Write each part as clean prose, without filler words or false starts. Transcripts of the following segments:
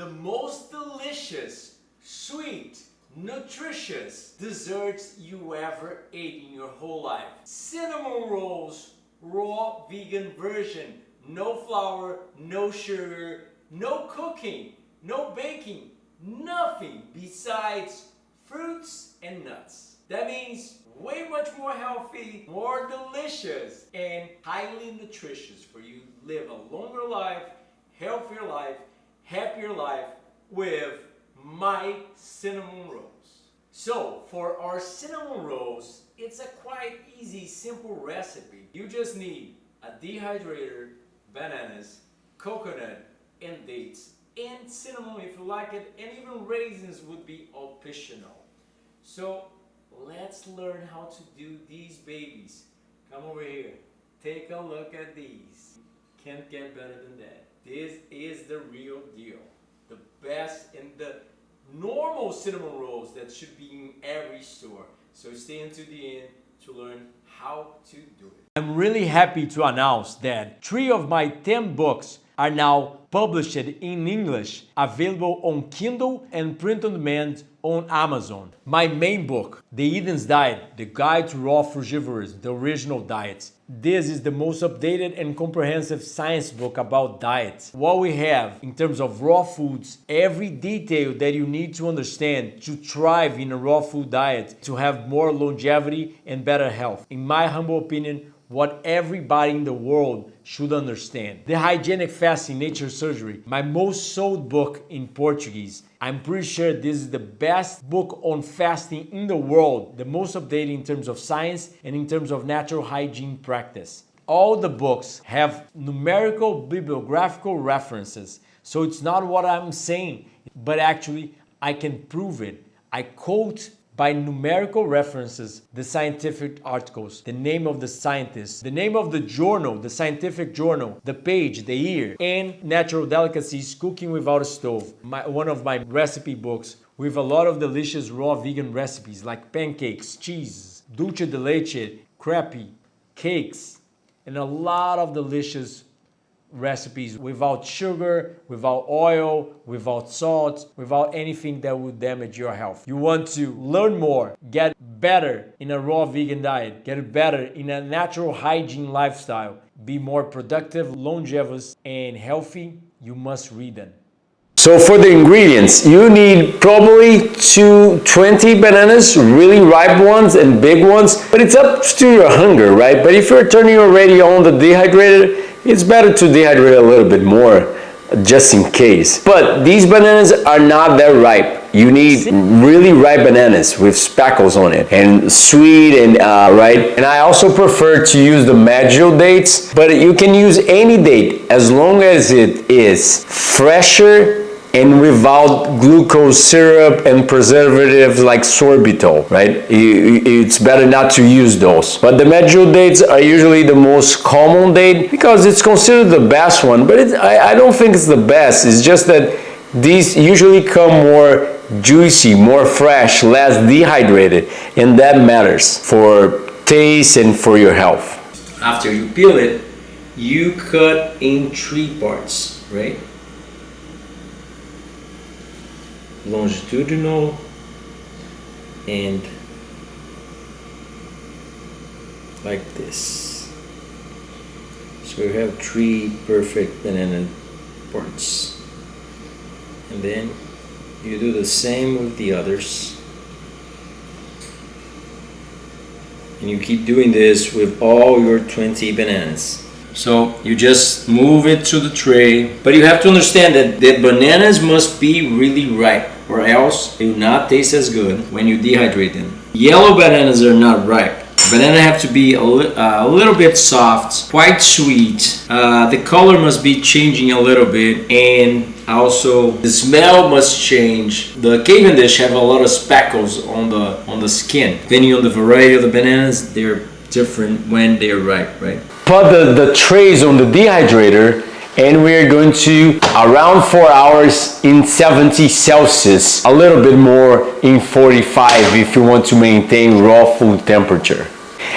the most delicious, sweet, nutritious desserts you ever ate in your whole life. Cinnamon rolls, raw vegan version. No flour, no sugar, no cooking, no baking, nothing besides fruits and nuts. That means way much more healthy, more delicious, and highly nutritious for you to live a longer life, healthier life, happier life with my cinnamon rolls. So for our cinnamon rolls, it's a quite easy, simple recipe. You just need a dehydrator, bananas, coconut, and dates, and cinnamon if you like it, and even raisins would be optional. So let's learn how to do these babies. Come over here. Take a look at these. Can't get better than that. This is the real deal. The best and the normal cinnamon rolls that should be in every store. So stay until the end to learn how to do it. I'm really happy to announce that 3 of my 10 books are now published in English, available on Kindle and print on demand on Amazon. My main book, The Eden's Diet, The Guide to Raw Frugivorous, the original diet. This is the most updated and comprehensive science book about diets. What we have in terms of raw foods, every detail that you need to understand to thrive in a raw food diet, to have more longevity and better health. In my humble opinion, what everybody in the world should understand. The Hygienic Fasting Nature Surgery, my most sold book in Portuguese. I'm pretty sure this is the best book on fasting in the world, the most updated in terms of science and in terms of natural hygiene practice. All the books have numerical bibliographical references, so it's not what I'm saying, but actually I can prove it. I quote by numerical references the scientific articles, the name of the scientist, the name of the journal, the scientific journal, the page, the year, and Natural Delicacies, Cooking Without a Stove, one of my recipe books with a lot of delicious raw vegan recipes like pancakes, cheese, dulce de leche, crepe, cakes, and a lot of delicious recipes without sugar, without oil, without salt, without anything that would damage your health. You want to learn more, get better in a raw vegan diet, get better in a natural hygiene lifestyle, be more productive, longevous, and healthy, you must read them. So for the ingredients, you need probably 20 bananas, really ripe ones and big ones, but it's up to your hunger, right? But if you're turning already on the dehydrated, it's better to dehydrate a little bit more, just in case. But these bananas are not that ripe. You need really ripe bananas with speckles on it and sweet and right. And I also prefer to use the Maggio dates, but you can use any date as long as it is fresher and without glucose syrup and preservatives like sorbitol, right? It's better not to use those. But the Maggio dates are usually the most common date because it's considered the best one, but I don't think it's the best. It's just that these usually come more juicy, more fresh, less dehydrated, and that matters for taste and for your health. After you peel it, you cut in 3 parts, right? Longitudinal and like this. So we have 3 perfect banana parts, and then you do the same with the others, and you keep doing this with all your 20 bananas. So you just move it to the tray, but you have to understand that the bananas must be really ripe, or else they will not taste as good when you dehydrate them. Yellow bananas are not ripe. Banana have to be a little bit soft, quite sweet. The color must be changing a little bit, and also the smell must change. The Cavendish have a lot of speckles on the skin. Depending on the variety of the bananas, they're different when they're ripe, right? Put the trays on the dehydrator, and we're going to around 4 hours in 70 Celsius, a little bit more in 45 if you want to maintain raw food temperature.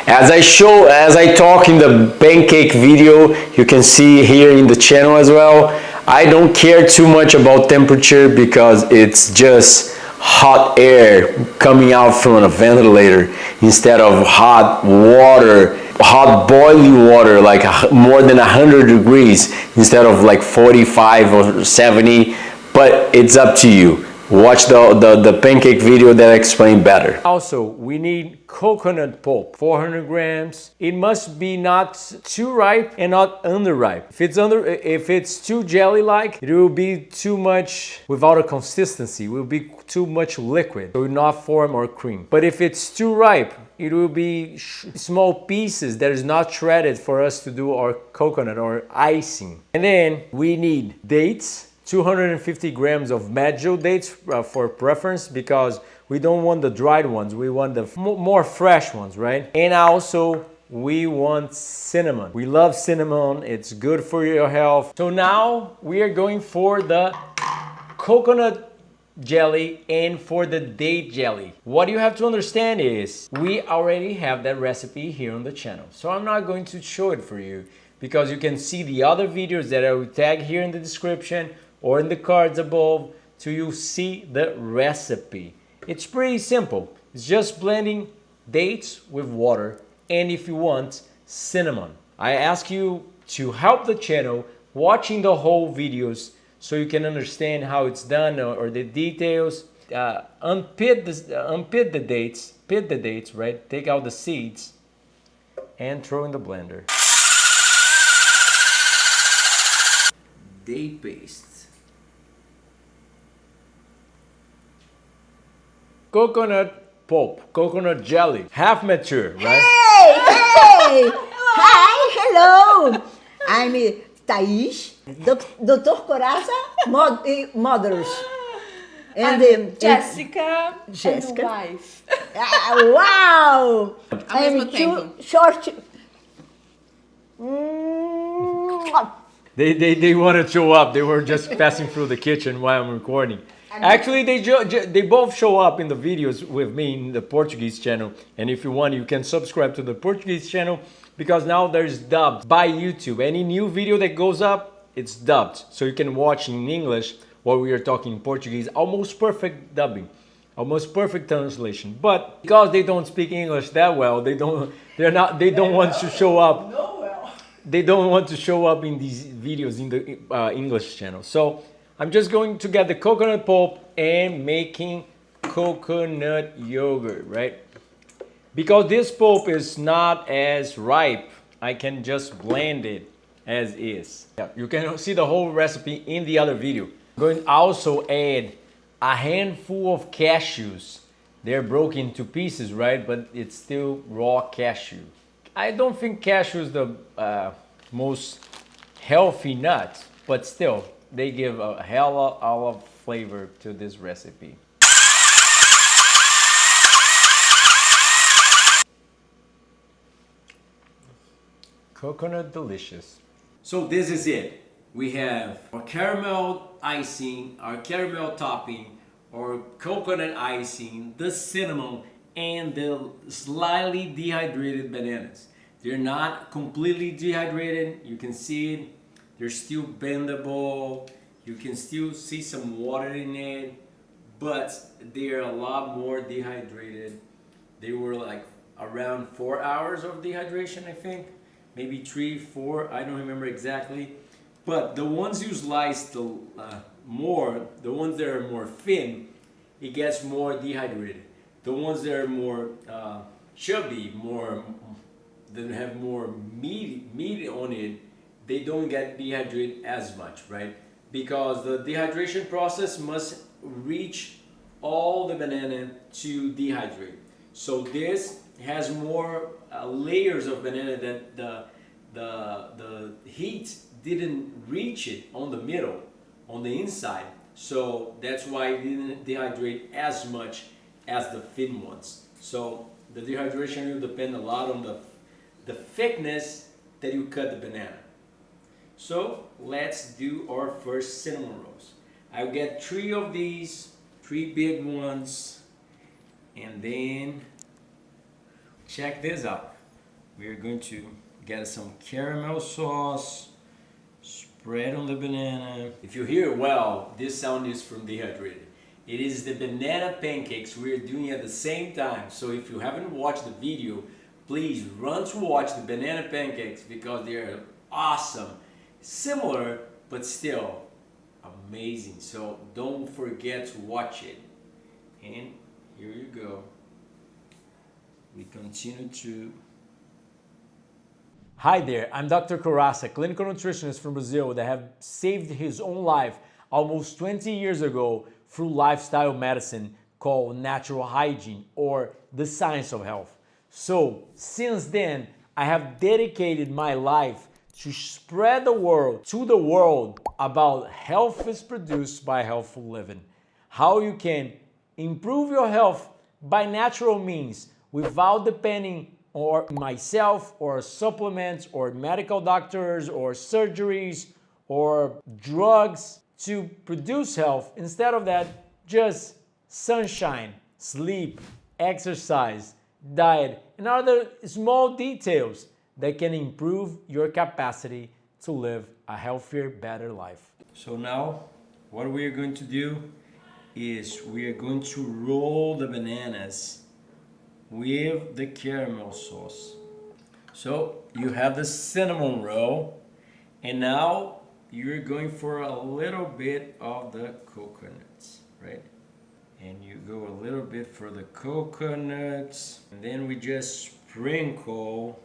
As I talk in the pancake video, you can see here in the channel as well, I don't care too much about temperature because it's just hot air coming out from a ventilator instead of hot water, hot boiling water, like more than 100 degrees instead of like 45 or 70. But it's up to you. Watch the pancake video that explains better. Also, we need coconut pulp, 400 grams. It must be not too ripe and not underripe. If it's too jelly-like, it will be too much without a consistency. It will be too much liquid. It will not form or cream. But if it's too ripe, it will be small pieces that is not shredded for us to do our coconut or icing. And then we need dates. 250 grams of Maggio dates for preference, because we don't want the dried ones, we want the more fresh ones, right? And also we want cinnamon. We love cinnamon, it's good for your health. So now we are going for the coconut jelly and for the date jelly. What you have to understand is we already have that recipe here on the channel, so I'm not going to show it for you, because you can see the other videos that I will tag here in the description or in the cards above, so you see the recipe. It's pretty simple. It's just blending dates with water, and if you want, cinnamon. I ask you to help the channel watching the whole videos so you can understand how it's done, or the details. Pit the dates, right? Take out the seeds and throw in the blender. Date paste. Coconut pulp, coconut jelly, half mature, right? Hey! Hi, hello! I'm Thaís, Dr. Corassa, mothers. And Jessica, and wife. Wow! Ao mesmo tempo. Short. They want to show up. They were just passing through the kitchen while I'm recording. Actually, they both show up in the videos with me in the Portuguese channel. And if you want, you can subscribe to the Portuguese channel, because now there's dubbed by YouTube. Any new video that goes up, it's dubbed. So you can watch in English while we are talking in Portuguese. Almost perfect dubbing, almost perfect translation. But because they don't speak English that well, they don't want to show up. They don't want to show up in these videos in the English channel. So I'm just going to get the coconut pulp and making coconut yogurt, right? Because this pulp is not as ripe, I can just blend it as is. Yeah, you can see the whole recipe in the other video. I'm going to also add a handful of cashews. They're broken into pieces, right? But it's still raw cashew. I don't think cashew is the most healthy nut, but still, they give a hell of flavor to this recipe. Coconut delicious. So this is it. We have our caramel icing, our caramel topping, our coconut icing, the cinnamon, and the slightly dehydrated bananas. They're not completely dehydrated. You can see it. They're still bendable. You can still see some water in it, but they're a lot more dehydrated. They were like around 4 hours of dehydration, I think. Maybe 3, 4, I don't remember exactly. But the ones you slice the the ones that are more thin, it gets more dehydrated. The ones that are more chubby, that have more meat on it, they don't get dehydrated as much, right? Because the dehydration process must reach all the banana to dehydrate. So this has more layers of banana that the heat didn't reach it on the middle, on the inside. So that's why it didn't dehydrate as much as the thin ones. So the dehydration will depend a lot on the thickness that you cut the banana. So let's do our first cinnamon rolls. I'll get 3 of these, 3 big ones, and then check this out. We are going to get some caramel sauce, spread on the banana. If you hear well, this sound is from Dehydrated. It is the banana pancakes we're doing at the same time. So if you haven't watched the video, please run to watch the banana pancakes because they're awesome. Similar, but still amazing. So don't forget to watch it. And here you go. We continue to... Hi there, I'm Dr. Corassa, clinical nutritionist from Brazil that have saved his own life almost 20 years ago through lifestyle medicine called natural hygiene or the science of health. So since then, I have dedicated my life to spread the word about health is produced by healthful living. How you can improve your health by natural means without depending on myself or supplements or medical doctors or surgeries or drugs to produce health. Instead of that, just sunshine, sleep, exercise, diet, and other small details that can improve your capacity to live a healthier, better life. So now, what we are going to do is we are going to roll the bananas with the caramel sauce. So you have the cinnamon roll, and now you're going for a little bit of the coconuts, right? And you go a little bit for the coconuts, and then we just sprinkle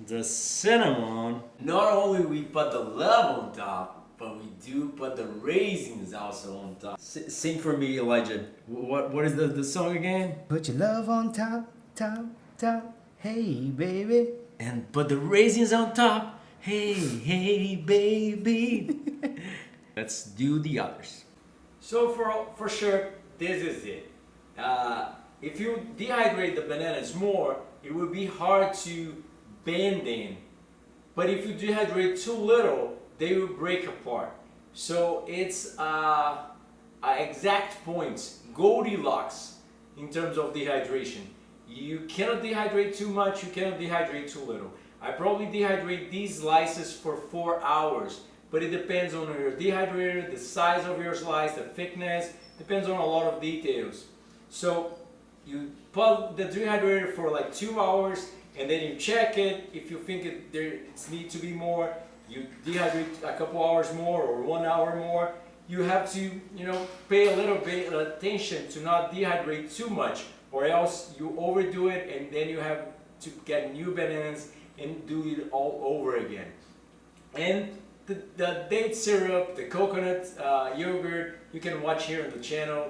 the cinnamon. Not only we put the love on top, but we do put the raisins also on top. Sing for me, Elijah. What is the song again? Put your love on top, top, top. Hey, baby. And put the raisins on top. Hey, hey, baby. Let's do the others. So for sure, this is it. If you dehydrate the bananas more, it will be hard to bend in. But if you dehydrate too little, they will break apart. So it's exact points, Goldilocks in terms of dehydration. You cannot dehydrate too much, you cannot dehydrate too little. I probably dehydrate these slices for 4 hours, but it depends on your dehydrator, the size of your slice, the thickness, depends on a lot of details. So you put the dehydrator for like 2 hours and then you check it. If you think it needs to be more, you dehydrate a couple hours more or 1 hour more. You have to, pay a little bit of attention to not dehydrate too much, or else you overdo it and then you have to get new bananas and do it all over again. And the date syrup, the coconut yogurt, you can watch here on the channel.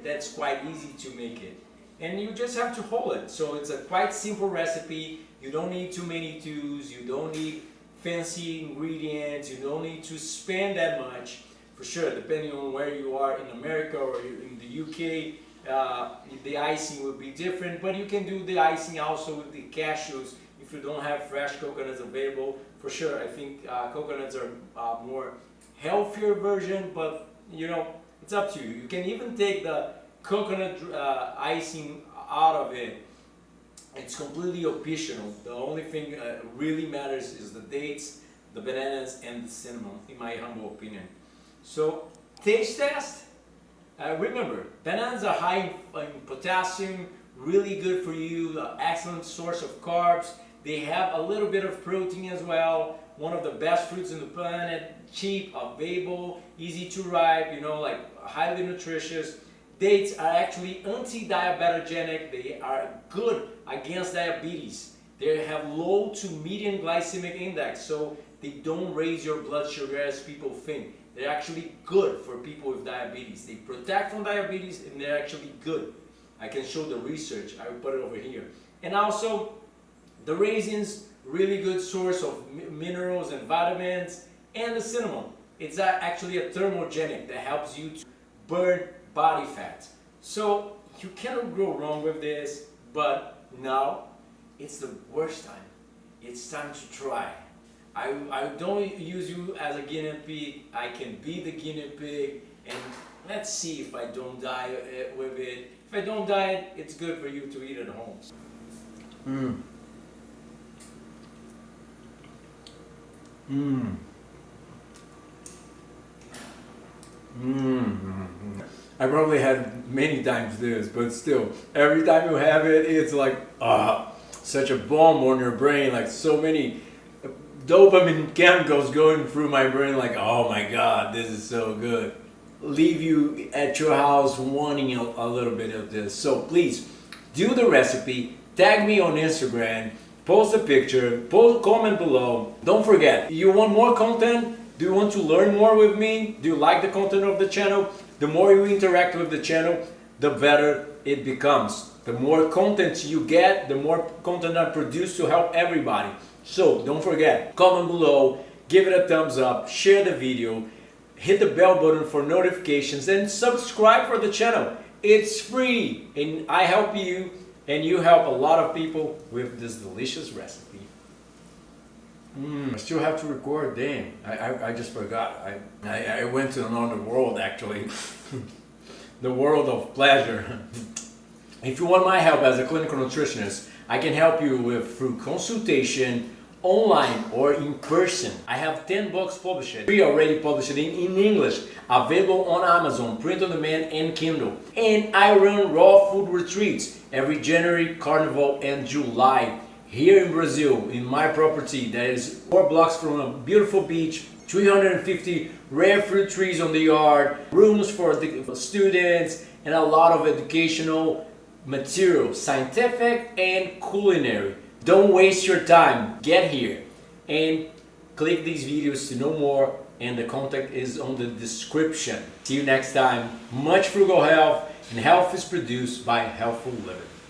That's quite easy to make it. And you just have to hold it. So it's a quite simple recipe. You don't need too many tools. You don't need fancy ingredients. You don't need to spend that much. For sure, depending on where you are in America or in the UK, the icing will be different. But you can do the icing also with the cashews if you don't have fresh coconuts available. For sure, I think coconuts are more healthier version, but it's up to you. You can even take the coconut icing out of it. It's completely optional. The only thing really matters is the dates, the bananas, and the cinnamon, in my humble opinion. So, taste test. Remember, bananas are high in potassium, really good for you, excellent source of carbs. They have a little bit of protein as well. One of the best fruits on the planet, cheap, available, easy to ripe, highly nutritious. Dates are actually anti-diabetogenic. They are good against diabetes. They have low to medium glycemic index, so they don't raise your blood sugar as people think. They're actually good for people with diabetes. They protect from diabetes and they're actually good. I can show the research. I will put it over here. And also, the raisins, really good source of minerals and vitamins. And the cinnamon. It's actually a thermogenic that helps you to burn body fat. So you cannot go wrong with this, but now it's the worst time. It's time to try. I don't use you as a guinea pig. I can be the guinea pig, and let's see if I don't die with it. If I don't die, it's good for you to eat at home. I probably had many times this, but still, every time you have it, it's like, such a bomb on your brain, like so many dopamine chemicals going through my brain, like, oh my God, this is so good. Leave you at your house wanting a little bit of this. So please, do the recipe, tag me on Instagram, post a picture, comment below. Don't forget, you want more content? Do you want to learn more with me? Do you like the content of the channel? The more you interact with the channel, the better it becomes. The more content you get, the more content I produce to help everybody. So don't forget, comment below, give it a thumbs up, share the video, hit the bell button for notifications, and subscribe for the channel. It's free, and I help you, and you help a lot of people with this delicious recipe. I still have to record, damn. I just forgot. I went to another world, actually. The world of pleasure. If you want my help as a clinical nutritionist, I can help you through consultation, online or in person. I have 10 books published, 3 already published in English, available on Amazon, print on demand and Kindle. And I run raw food retreats every January, Carnival and July here in Brazil, in my property that is 4 blocks from a beautiful beach, 350 rare fruit trees on the yard, rooms for the students, and a lot of educational material, scientific and culinary. Don't waste your time. Get here and click these videos to know more, and the contact is on the description. See you next time. Much frugal health, and health is produced by healthful living.